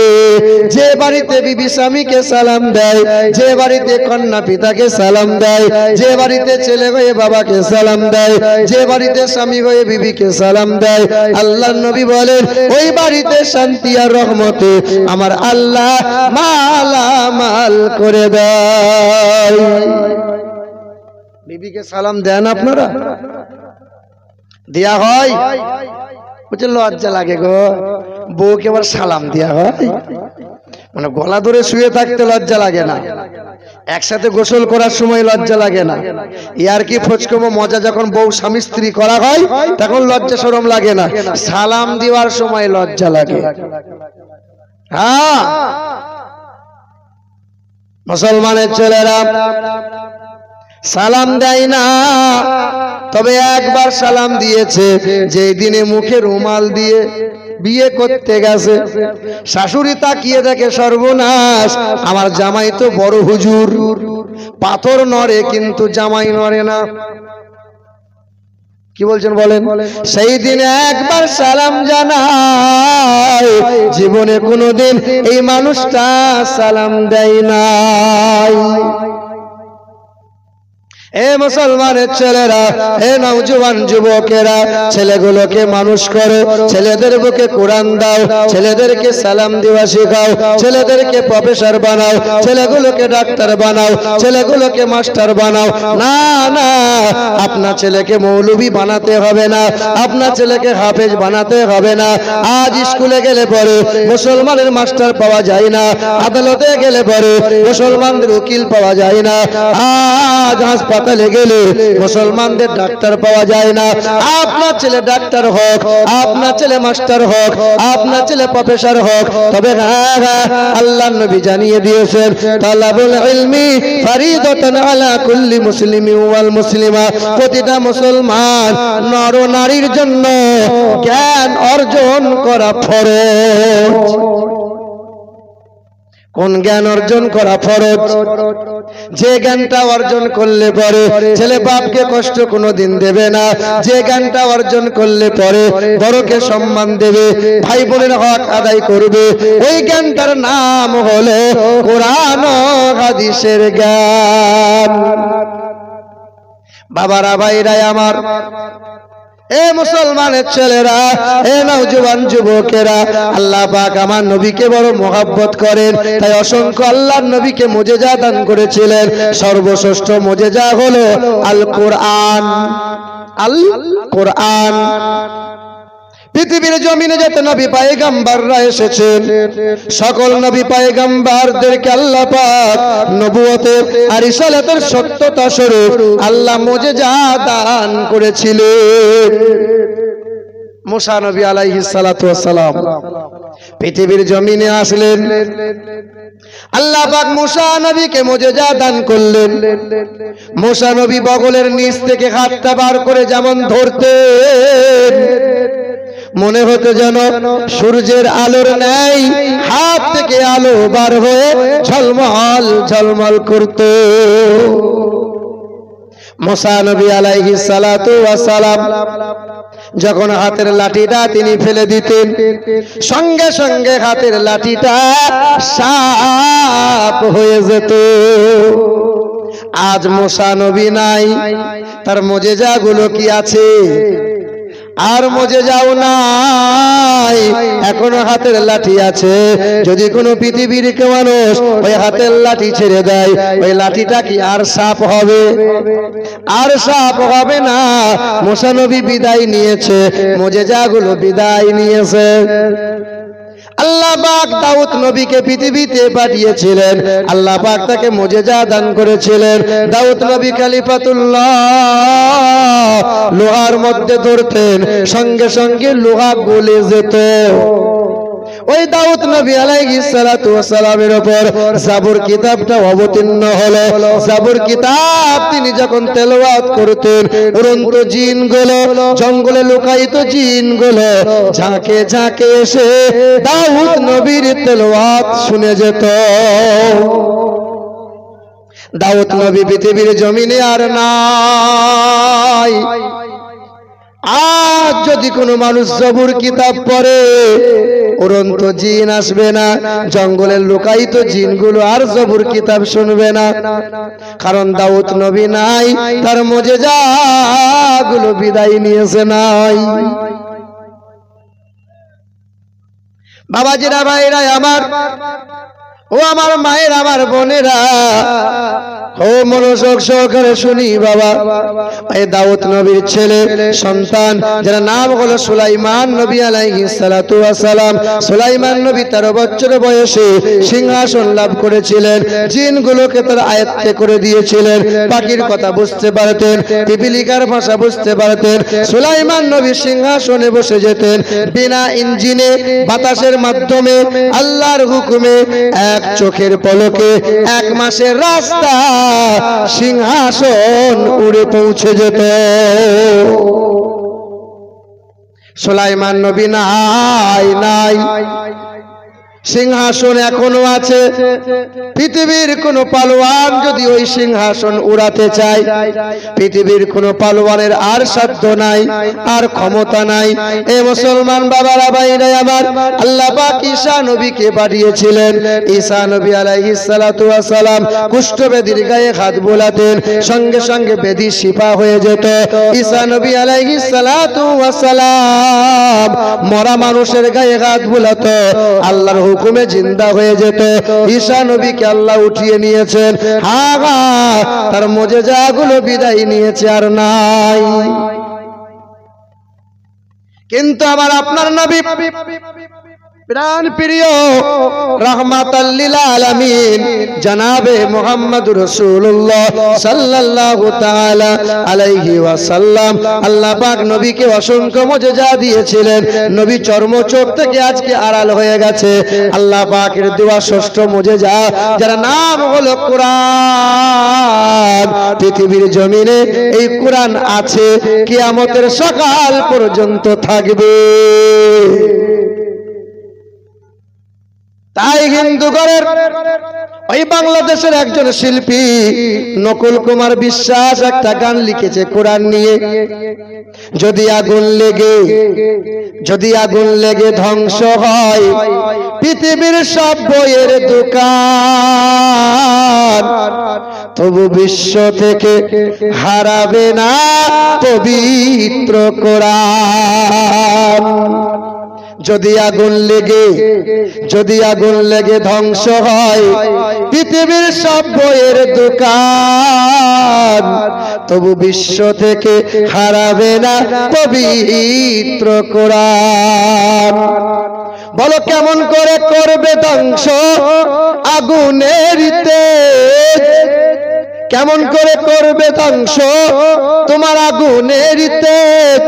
যে বাড়িতে বিবি স্বামীকে সালাম দেয়, যে বাড়িতে কন্যা পিতাকে সালাম দেয়, যে বাড়িতে ছেলে হয়ে বাবাকে সালাম দেয়, যে বাড়িতে স্বামী হয়ে বিবিকে সালাম দেয়, আল্লাহর নবী বলেন ওই বাড়িতে শান্তি আর রহমতে আমার আল্লাহ মালামাল করে দেয়। বিবিকে সালাম দেন আপনারা? দেয়া হয়? বুঝে লজ্জা লাগে গো, বউকে আবার সালাম দেয়া হয়? মানে গলা ধরে শুয়ে থাকতে লজ্জা লাগে না, একসাথে গোসল করার সময় লজ্জা লাগে না, ইয়ার কি ফচকমো মজা যখন বউ স্বামী স্ত্রী করা হয় তখন লজ্জা শরম লাগে না, সালাম দেওয়ার সময় লজ্জা লাগে। হ্যাঁ, মুসলমানের ছেলেরা সালাম দেয় না, তবে একবার সালাম দিয়েছে, যে দিনে মুখে রুমাল দিয়ে বিয়ে করতে গেছে। শাশুড়ি তাকিয়ে দেখে সর্বনাশ, আমার জামাই তো বড় হুজুর, পাথর নড়ে কিন্তু জামাই নড়ে না। কি বলছেন বলেন? সেই দিনে একবার সালাম জানায়, জীবনে কোনোদিন এই মানুষটা সালাম দেয় নাই। এ মুসলমানের ছেলেরা, এ নওজোয়ান যুবকেরা, ছেলেগুলোকে মানুষ করো, ছেলেদের বুকে কোরআন দাও, ছেলেদেরকে সালাম দেওয়া শেখাও, ছেলেদেরকে প্রফেসর বানাও, ছেলেগুলোকে ডাক্তার বানাও, ছেলেগুলোকে মাস্টার বানাও। না না, আপনার ছেলেকে মৌলবি বানাতে হবে না, আপনার ছেলেকে হাফেজ বানাতে হবে না। আজ স্কুলে গেলে পরে মুসলমানের মাস্টার পাওয়া যায় না, আদালতে গেলে পরে মুসলমানদের উকিল পাওয়া যায় না, আজ হাসপাতালে গেলে মুসলমানদের ডাক্তার পাওয়া যায় না। আপনার ছেলে ডাক্তার হোক, আপনার ছেলে মাস্টার হোক, আপনার ছেলে প্রফেসর হোক, তবে হ্যাঁ হ্যাঁ আল্লাহর নবী জানিয়ে দিয়েছেন তালাবুল ইলমি ফরিদাতুন আলা কুল্লি মুসলিমিন ওয়াল মুসলিমা, প্রতিটা মুসলমান নর নারীর জন্য জ্ঞান অর্জন করা ফরজ। কোন জ্ঞান অর্জন করা ফরজ? যে জ্ঞানটা অর্জন করলে পরে ছেলে বাপকে কষ্ট কোনোদিন দেবে না, যে জ্ঞানটা অর্জন করলে পরে বড়কে সম্মান দেবে, ভাই বোনের হক আদায় করবে, ওই জ্ঞানটার নাম হলো কোরআন ও হাদিসের জ্ঞান। বাবারা, ভাইরা আমার, এ মুসলমানের ছেলেরা, এ নওজোয়ান যুবকেরা, আল্লাহ পাক আমার নবীকে বড় মহব্বত করেন, তাই অসংখ্য আল্লাহর নবীকে মুজিজা দান করেছিলেন। সর্বশ্রেষ্ঠ মুজিজা হলো আল কোরআন। আল কোরআন। পৃথিবীর জমিনে যত নবী পয়গম্বররা এসেছেন, সকল নবী পয়গম্বরদেরকে আল্লাহ পাক নবুয়তের আর রিসালাতের সত্যতা স্বরূপ আল্লাহ মুজিজা দান করেছিলেন। মুসা নবী আলাইহিস সালাতু ওয়াস সালাম পৃথিবীর জমিনে আসলেন, আল্লাহ পাক মুসা নবীকে মুজিজা দান করলেন। মুসা নবী বগলের নিচ থেকে হাতটা বার করে যেমন ধরতেন, মনে হতো যেন সূর্যের আলোর ন্যায় হাত থেকে আলো বার হয়ে ঝলমল ঝলমল করত। মুসা নবী আলাইহিস সালাতু ওয়াস সালাম যখন হাতের লাঠিটা তিনি ফেলে দিতেন, সঙ্গে সঙ্গে হাতের লাঠিটা সাপ হয়ে যেত। আজ মুসা নবী নাই, তার মুজিজাগুলো কি আছে? আর মুজিজাও নাই, এখনো হাতের লাঠি আছে। যদি কোনো পৃথিবীর কেউ মানুষ ওই হাতের লাঠি ছেড়ে দেয়, ওই লাঠিটা কি আর সাপ হবে? আর সাপ হবে না। মুসা নবী বিদায় নিয়েছে, মুজিজাগুলো বিদায় নিয়েছে। আল্লাহ পাক দাউদ নবীকে পৃথিবীতে পাঠিয়েছিলেন, আল্লাহ পাক তাকে মুজিজা দান করেছিলেন। দাউদ নবী খলিফাতুল্লাহ, লোহার মধ্যে ধরতেন, সঙ্গে সঙ্গে লোহা গলে যেত। ওই দাউদ নবী আলাইহিস সালাতু ওয়াস সালামের উপর জাবুর কিতাবটা অবতীর্ণ হলো। জাবুর কিতাব তিনি যখন তেলাওয়াত করতেন, উড়ন্ত জিনগুলো, জঙ্গলে লুকায়িত জিনগুলো ঝাঁকে ঝাঁকে এসে দাউদ নবীর তেলাওয়াত শুনে যেত। দাউদ নবী পৃথিবীর জমিনে আর নাই। আজ যদি কোনো মানুষ জাবুর কিতাব পড়ে, উড়ন্ত জিন আসবে না, জঙ্গলের লুকায়িত জিনগুলো আর জাবুর কিতাব শুনবে না। কারণ দাউদ নবী নাই, তার মুজিজাগুলো বিদায় নিয়েছে নাই। বাবাজিরা, ভাইরা আমার, ও আমার মায়ের, আমার বোনেরা, ও মনোযোগ সহকারে শুনি বাবা। এই দাউদ নবীর ছেলে সন্তান, যার নাম হলো সুলাইমান নবী আলাইহিস সালাতু ওয়াস সালাম। সুলাইমান নবী 13 বছর বয়সে সিংহাসন লাভ করেছিলেন। জিনগুলোকে তার আয়ত্তে করে দিয়েছিলেন। পাখির কথা বুঝতে পারতেন, পিপিলিকার ভাষা বুঝতে পারতেন। সুলাইমান নবী সিংহাসনে বসে যেতেন বিনা ইঞ্জিনে, বাতাসের মাধ্যমে, আল্লাহর হুকুমে। এক চোখের পলকে 1 মাসের রাস্তা সিংহাসন উড়ে পৌঁছে যেত। সুলাইমান নবী নাই, সিংহাসন এখনো আছে। পৃথিবীর কোন পালোয়ান যদি ওই সিংহাসন উড়াতে চায়, পৃথিবীর কোন পালোয়ানের আর সাধ্য নাই, আর ক্ষমতা নাই। এ মুসলমান বাবারা, ভাইরা আমার, আল্লাহ পাক ঈসা নবীকে পাঠিয়েছিলেন। ঈসা নবী আলাইহিস সালাতু ওয়াস সালাম কুষ্ঠবেদীর গায়ে হাত বোলাতেন, সঙ্গে সঙ্গে বেদী শিফা হয়ে যেত। ঈসা নবী আলাইহিস সালাতু ওয়াস সালাম মরা মানুষের গায়ে হাত বোলাতো, আল্লাহর হুকুমে জিন্দা হয়ে যেত। ঈসা নবীকে আল্লাহ উঠিয়ে নিয়েছেন। তার মুজিজাগুলো বিদায় নিয়েছে, আর নাই। কিন্তু আবার আপনার নবী প্রাণ প্রিয় রাহমাতাল লিল আলামিন জনাবে মুহাম্মদুর রাসূলুল্লাহ সাল্লাল্লাহু তাআলা আলাইহি ওয়াসাল্লাম, আল্লাহ পাক নবীকে অসংখ্য মুজিজা দিয়েছিলেন। নবী চর্মচোখ থেকে আজকে আড়াল হয়ে গেছে। আল্লাহ পাকের দেওয়া ষষ্ঠ মুজিজা, যার নাম হলো কোরআন। পৃথিবীর জমিনে এই কোরআন আছে, কিয়ামতের সকাল পর্যন্ত থাকবে। তাই হিন্দুগড়ের ওই বাংলাদেশের একজন শিল্পী নকুল কুমার বিশ্বাস একটা গান লিখেছে কোরআন নিয়ে। যদি আগুন লেগে ধ্বংস হয় পৃথিবীর সব বইয়ের দোকান, তবু বিশ্ব থেকে হারাবে না পবিত্র কোরআন। যদি আগুন লেগে ধ্বংস হয় পৃথিবীর সব বইয়ের দোকান, তবু বিশ্ব থেকে হারাবে না পবিত্র কোরআন। বলো কেমন করে করবে ধ্বংস আগুনের তেজ? কেমন করে করবে ধ্বংস তোমার আগুনের তেজ?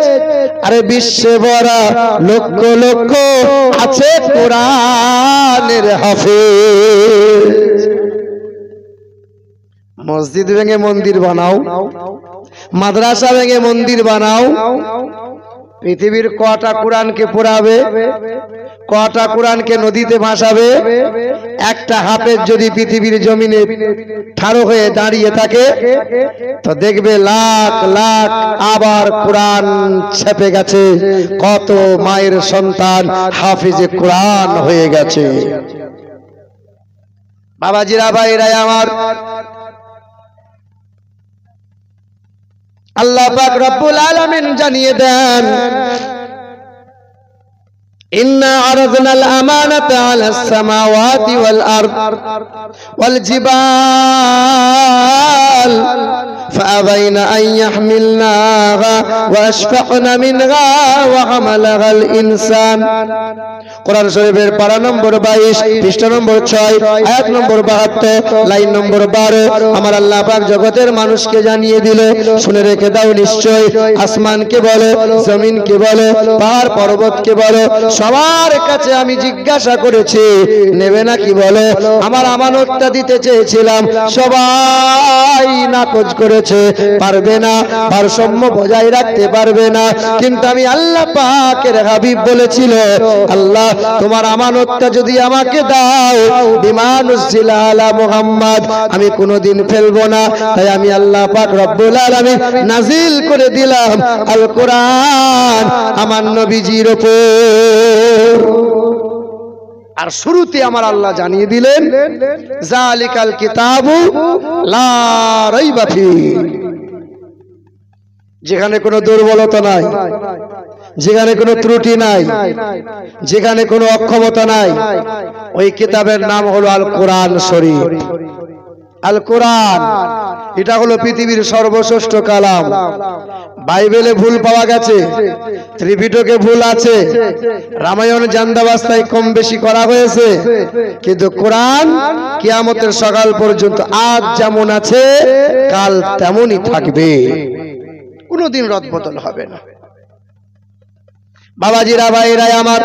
আরে বিশ্বে ভরা লক্ষ লক্ষ আছে কোরআনের হাফেজ। মসজিদ ভেঙে মন্দির বানাও, মাদ্রাসা ভেঙে মন্দির বানাও, পৃথিবীর কটা কোরআনকে পোড়াবে, কটা কোরআনকে নদীতে ভাসাবে? একটা হাফেজ যদি পৃথিবীর জমিনে ঠাড়ো হয়ে দাঁড়িয়ে থাকে তো দেখবে লাখ লাখ আবার কোরআন ছেপে গেছে, কত মায়ের সন্তান হাফিজে কোরআন হয়ে গেছে। বাবাজিরা, ভাইরা আমার, আল্লাহ পাক রব্বুল আলামিন জানিয়ে দেন, ইন্না আরাদনাল আমানাতা আলাস সামাওয়াতি ওয়াল আরদ ওয়াল জিবাল فأبين أن يحملناها وأشفقن منها وحملها الإنسان। কোরআন শরীফের পারা নম্বর 22, পৃষ্ঠা নম্বর 6, আয়াত নম্বর 72, লাইন নম্বর 12। আমার আল্লাহ পাক জগতের মানুষকে জানিয়ে দিল, শুনে রেখে দাও নিশ্চয়। আসমানকে বলো, জমিনকে বলো, পাহাড় পর্বতকে বলো, সবার কাছে আমি জিজ্ঞাসা করেছি, নেবে নাকি বলো? আমার আমানতটা দিতে চেয়েছিলাম, সবাই নাকচ করেছে, পারবে না, ভারসাম্য বজায় রাখতে পারবে না। কিন্তু আমি আল্লাহ পাকের হাবিব বলেছিল, আল্লাহ তোমার আমানতটা যদি আমাকে দাও, বিমানুজ্জিলা আলা মুহাম্মদ, আমি কোনোদিন ফেলবো না। তাই আমি আল্লাহ পাক রব্বুল আলামিন নাজিল করে দিলাম আল কোরআন আমার নবীজির উপর। আর শুরুতে আমার আল্লাহ জানিয়ে দিলেন, জালিকাল কিতাবু লা রাইবা ফিহি, যেখানে কোনো দুর্বলতা নাই, যেখানে কোনো ত্রুটি নাই, যেখানে কোনো অক্ষমতা নাই, ওই কিতাবের নাম হলো আল কোরআন শরীফ। আল কোরআন এটা হলো পৃথিবীর সর্বশ্রেষ্ঠ কালাম। বাইবেলে ভুল পাওয়া গেছে, ত্রিপিটকে ভুল আছে, রামায়ণ জান্দাবাস্তায় কম বেশি করা হয়েছে, কিন্তু কোরআন কিয়ামতের সকাল পর্যন্ত আজ যেমন আছে কাল তেমনই থাকবে, কোনোদিন রদবদল হবে না। বাবাজিরা, ভাইরা আমার,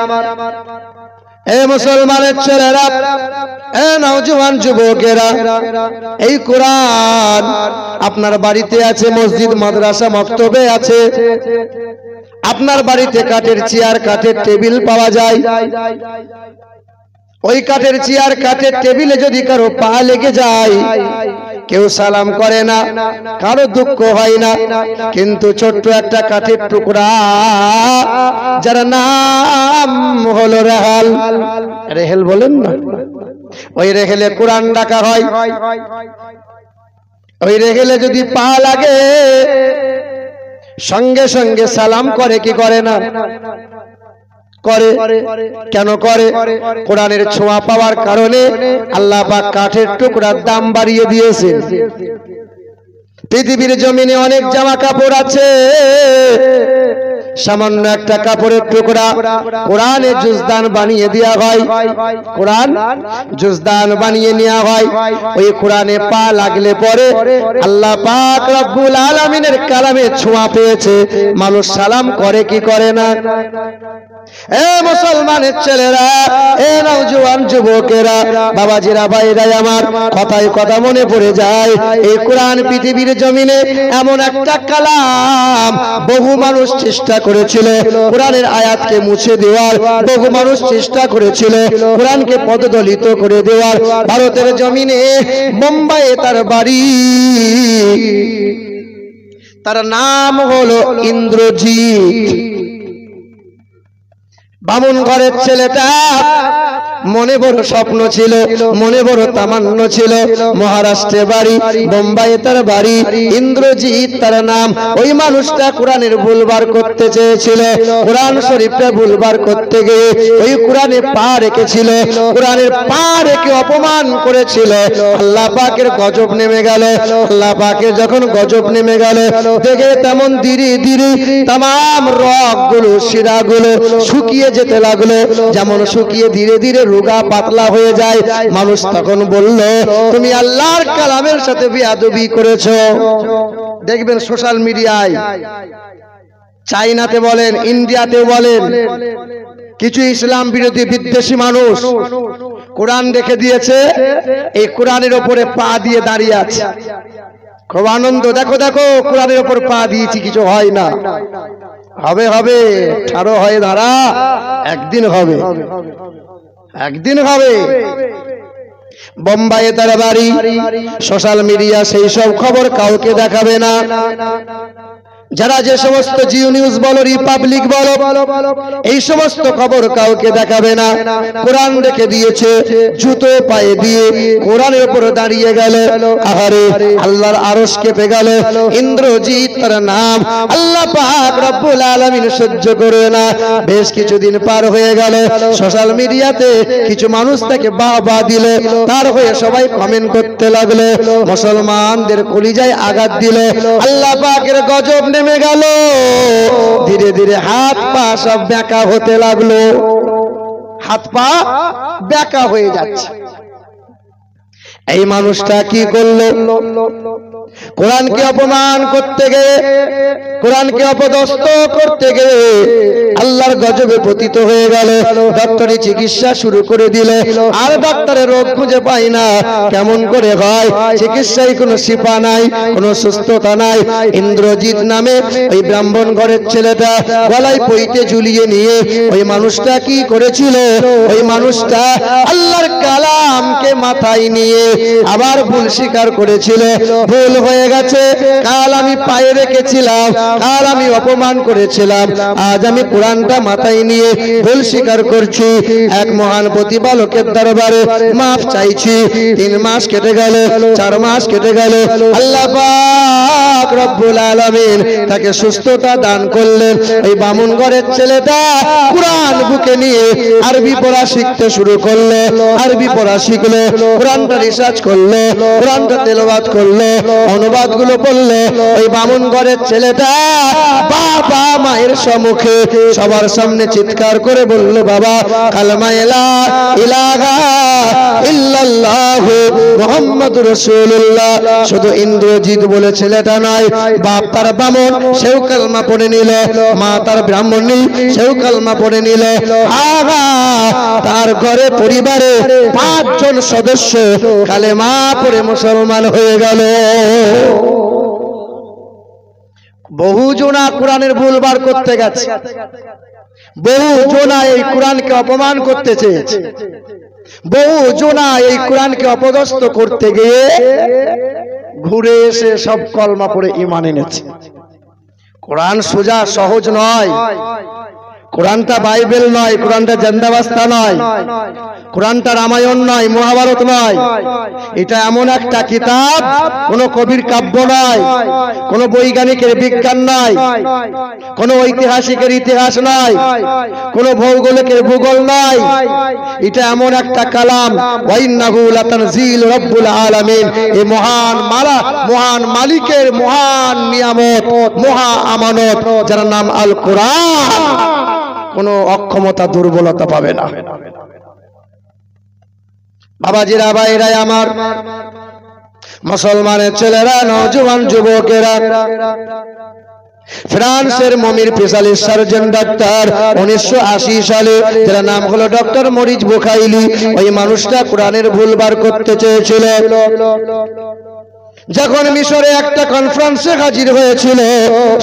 এ মুসলমানের ছেলেরা, এ নওজোয়ান যুবকেরা, এই কোরআন আপনার বাড়িতে আছে, মসজিদ মাদ্রাসা মক্তবে আছে, আপনার বাড়িতে কাঠের চেয়ার কাঠের টেবিল পাওয়া যায়। ওই কাঠের চেয়ার কাঠের টেবিলে যদি কারো পা লেগে যায়, কেউ সালাম করে না, কারো দুঃখ হয় না, কিন্তু ছোট্ট একটা কাঠের টুকরা যার নাম হলো রেহাল, রেহেল বলেন না, ওই রেহেলে কোরআন ডাকা হয়। ওই রেহেলে যদি পা লাগে সঙ্গে সঙ্গে সালাম করে কি করে না? করে। কেন করে? কোরআনের ছোঁয়া পাওয়ার কারণে আল্লাহ পাক কাঠের টুকরার দাম বাড়িয়ে দিয়েছেন। পৃথিবীর জমিনে অনেক জামা কাপড় আছে, সামান্য একটা কাপড়ের টুকরা কোরআনে জুজদান বানিয়ে দেওয়া হয়, কোরআন জুজদান বানিয়ে নেওয়া হয়। ওই কোরআনে পা লাগলে পরে আল্লাহ পাক রব্বুল আলামিনের কালামে ছোঁয়া পেয়েছে, মানুষ সালাম করে কি করে না? এ মুসলমানের ছেলেরা, এ নওজোয়ান যুবকেরা, বাবাজিরা, ভাইরা আমার, কথায় কথা মনে পড়ে যায়, এই কোরআন পৃথিবীর জমিনে এমন একটা কালাম, বহু মানুষ চেষ্টা করেছিল কোরআনের আয়াতকে মুছে দেওয়ার, বহু মানুষ চেষ্টা করেছিল কোরআনকে পদদলিত করে দেওয়ার। ভারতের জমিনে মুম্বাইয়ে তার বাড়ি, তার নাম হলো ইন্দ্রজিৎ। বামুন ঘরের ছেলেটা, মনে বড় স্বপ্ন ছিল, মনে বড় তামান্না ছিল, মহারাষ্ট্রে বাড়ি, বোম্বাইয়ে তার বাড়ি, ইন্দ্রজিৎ তার নাম। ওই মানুষটা কোরআনের ভুলবার করতে চেয়েছিল, কোরআন শরীফটা ভুলবার করতে গিয়ে ওই কোরআনে পা রেখেছিল, কোরআনের পা রেখে অপমান করেছিল। আল্লাহ পাকের গজব নেমে গেল। আল্লাহ পাকের যখন গজব নেমে গেল, দেখে তেমন ধীরে ধীরে তামাম রগগুলো, শিরাগুলো শুকিয়ে যেতে লাগলো, যেমন শুকিয়ে ধীরে ধীরে রোগা পাতলা হয়ে যায়। মানুষ তখন বলল, তুমি আল্লাহর কালামের সাথে বেয়াদবি করেছো। দেখবেন সোশ্যাল মিডিয়ায়, চাইনাতে বলেন, ইন্ডিয়াতে বলেন, কিছু ইসলাম বিরোধী বিদ্বেষী মানুষ কোরআন রেখে দিয়েছে, এই কোরআনের ওপরে পা দিয়ে দাঁড়িয়ে আছে, খুব আনন্দ, দেখো দেখো কোরআনের ওপর পা দিয়েছি, কিছু হয় না। হবে হবে, ঠাড়ো হয়ে দাঁড়া, একদিন হবে, একদিন হবে। বোম্বাইয়ে তার বাড়ি, সোশ্যাল মিডিয়া সেই সব খবর কাউকে দেখাবে না। যারা যে সমস্ত জিও নিউজ বলো, রিপাবলিক বলো, এই সমস্ত খবর কাউকে দেখাবে না। কোরআন রেখে দিয়েছে, জুতো পায়ে দিয়ে কোরআনের উপর দাঁড়িয়ে গেল। আহারে, আল্লাহর আরশ কেঁপে গেল। ইন্দ্রজিৎ তার নাম। আল্লাহ পাক রব্বুল আলামিন সহ্য করে না। বেশ কিছুদিন পার হয়ে গেল, সোশ্যাল মিডিয়াতে কিছু মানুষ তাকে বাহবা দিল, তার হয়ে সবাই কমেন্ট করতে লাগলো, মুসলমানদের কলিজায় আঘাত দিল। আল্লাহ পাকের গজব নেমে গেল। ধীরে ধীরে হাত পা সব ব্যাকা হতে লাগলো, হাত পা ব্যাকা হয়ে যাচ্ছে। এই মানুষটা কি করলো? কোরআনকে অপমান করতে গিয়ে, কোরআনকে অপদস্থ করতে গিয়ে আল্লাহর গজবে পতিত হয়ে গেল। ডাক্তারি চিকিৎসা শুরু করে দিল, আর ডাক্তারের রোগ খুঁজে পায় না। কেমন করে হয়? চিকিৎসায় কোনো শিফা নাই, কোনো সুস্থতা নাই। ইন্দ্রজিৎ নামে ওই ব্রাহ্মণ ঘরের ছেলেটা গলায় পইতে ঝুলিয়ে নিয়ে ওই মানুষটা কি করেছিল? ওই মানুষটা আল্লাহর কালামকে মাথায় নিয়ে আবার ভুল স্বীকার করেছিল। ভুল হয়ে গেছে, কাল আমি পায়ে রেখেছিলাম, কাল আমি অপমান করেছিলাম, আজ আমি কোরআনটা মাথায় নিয়ে ভুল স্বীকার করছি। এক মহান প্রতিপালকের দরবারে মাফ চাইছি। 3 মাস কেটে গেল, 4 মাস কেটে গেল। আল্লাহ পাক রব্বুল আলামিন তাকে সুস্থতা দান করলেন। এই বামুন ঘরের ছেলেটা কোরআন বুকে নিয়ে আরবি পড়া শিখতে শুরু করলো। আরবি পড়া শিখলো, কোরআনটা রিসার্চ করলো, কোরআনটা তেলাওয়াত করলো, অনুবাদগুলো পড়লো। ওই বামুন ঘরের ছেলেটা বাবা মায়ের সম্মুখে সবার সামনে চিৎকার করে বলল, বাবা কালেমা লা ইলাহা ইল্লাল্লাহ মুহাম্মাদুর রাসূলুল্লাহ। শুধু ইন্দ্রজিৎ বলে ছেলেটা নয়, বাপ তার বামুন, সেও কালেমা পড়ে নিল। মা তার ব্রাহ্মণী, সেও কালেমা পড়ে নিল। আগা তার ঘরে পরিবারে 5 জন সদস্য কালেমা পড়ে মুসলমান হয়ে গেল। বহু জনা কোরআনের ভুল বার করতে গেছে, বহু জনা এই কোরআনকে অপমান করতে চেয়েছে, বহু জনা এই কোরআনকে অপদস্থ করতে গিয়ে ঘুরে এসে সব কলমা পড়ে ঈমান এনেছে। কোরআন সোজা সহজ নয়, কোরআনটা বাইবেল নয়, কোরআনটা জান্দাবাস্তা নয়, কোরআনটা রামায়ণ নয়, মহাভারত নয়। এটা এমন একটা কিতাব, কোন কবির কাব্য নয়, কোন বৈজ্ঞানিকের বিজ্ঞান নয়, কোন ঐতিহাসিকের ইতিহাস নয়, কোন ভৌগোলিকের ভূগোল নয়। এটা এমন একটা কালাম, ওয়াইন্নাহু লাতানজিল রাব্বুল আলামিন। এই মহান মালা, মহান মালিকের মহান নিয়ামত, মহা আমানত, যার নাম আল কোরআন। কোনো অক্ষমতা দুর্বলতা পাবে না। বাবাজিরা, ভাইরা আমার, মুসলমানের ছেলেরা, নওজোয়ান যুবকেরা, ফ্রান্সের মমির স্পেশালিস্ট সার্জন ডাক্তার 1980 সালে, যার নাম হলো ডক্টর মরিস বুখাইলি, ওই মানুষটা কোরআনের ভুল বার করতে চেয়েছিল। যখন মিশরে একটা কনফারেন্সে হাজির হয়েছিল,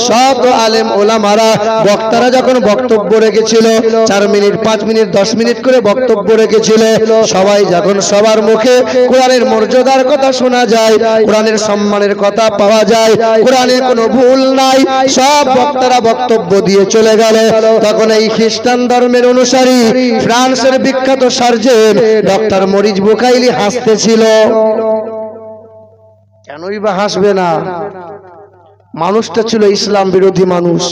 শত আলেম ওলামারা, বক্তারা যখন বক্তব্য রেখেছিল, 4 মিনিট 5 মিনিট 10 মিনিট করে বক্তব্য রেখেছিল, সবাই যখন সবার মুখে কোরআনের মর্যাদার কথা শোনা যায়, কোরআনের সম্মানের কথা পাওয়া যায়, কোরআনের কোনো ভুল নাই, সব বক্তারা বক্তব্য দিয়ে চলে গেল, তখন এই খ্রিস্টান ধর্মের অনুসারী ফ্রান্সের বিখ্যাত সার্জন ডক্টর মরিস বুখাইলি হাসতেছিল। কেনই বা হাসবে না? মানুষটা ছিল ইসলাম বিরোধী মানুষ।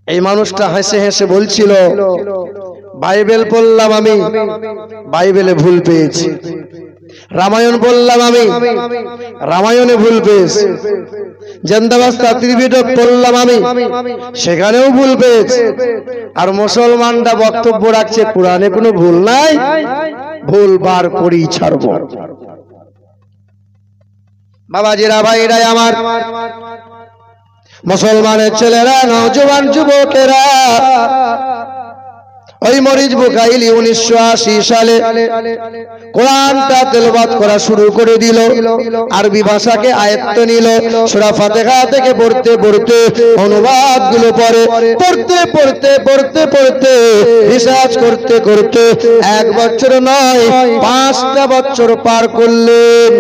এই মানুষটা হেসে হেসে বলছিল, বাইবেল পড়লাম আমি, বাইবেলে ভুল পেয়েছি, রামায়ণ বললাম আমি, রামায়ণে ভুল পেয়েছি, জান্দাবাস্তা ত্রিপিটক পড়লাম আমি, সেখানেও ভুল পেয়েছি। আর মুসলমানরা বক্তব্য রাখছে কোরআনে কোনো ভুল নাই, ভুল বার করেই ছাড়ব। বাবাজিরা, ভাইরা আমার, মুসলমানের ছেলেরা, নওজোয়ান যুবকেরা, ওই মরিজ বুকাইলি 1980 সালে কোরআনটা তেলাওয়াত করা শুরু করে দিল, আরবি ভাষাকে আয়ত্ত নিল। সূরা ফাতিহা থেকে পড়তে পড়তে অনুবাদগুলো পড়তে রিসার্চ করতে করতে 1 বছর নয় 5টা বছর পার করলেন।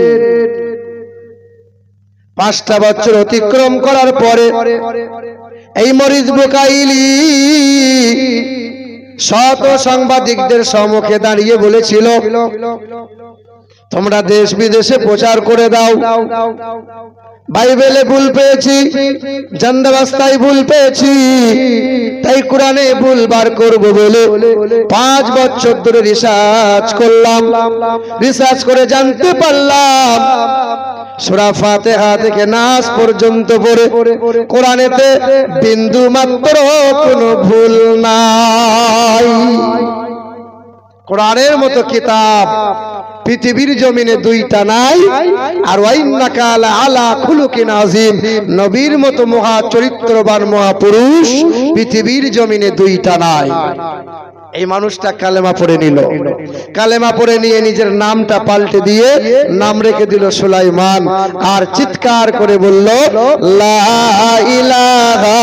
5টা বছর অতিক্রম করার পরে এই মরিজ বুকাইলি শত সাংবাদিকদের সম্মুখে দাঁড়িয়ে বলেছিল, তোমরা দেশ বিদেশে প্রচার করে দাও, বাইবেলে ভুল পেয়েছি, জান্দাবাস্তায় ভুল পেয়েছি, তাই কোরআনে ভুল বার করব বলে 5 বছর ধরে রিসার্চ করলাম। রিসার্চ করে জানতে পারলাম সূরা ফাতিহা থেকে নাস পর্যন্ত পড়ে কোরআনেতে বিন্দু মাত্র কোনো ভুল নাই। কোরআনের মতো কিতাব পৃথিবীর জমিনে 2টা নাই। আর ওয়াইন্নাকা আলা খুলুকিন আযীম, নবীর মতো মহা চরিত্রবান মহাপুরুষ পৃথিবীর জমিনে 2টা নাই। এই মানুষটা কালেমা পড়ে নিল। কালেমা পড়ে নিয়ে নিজের নামটা পাল্টে দিয়ে নাম রেখে দিল সুলাইমান। আর চিৎকার করে বলল, লা ইলাহা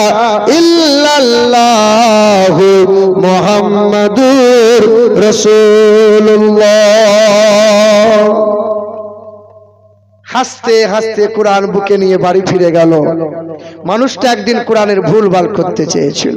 ইল্লাল্লাহু মুহাম্মাদুর রাসূলুল্লাহ। হাসতে হাসতে কোরআন বুকে নিয়ে বাড়ি ফিরে গেল। মানুষটা একদিন কোরআনের ভুল ভাল করতে চেয়েছিল।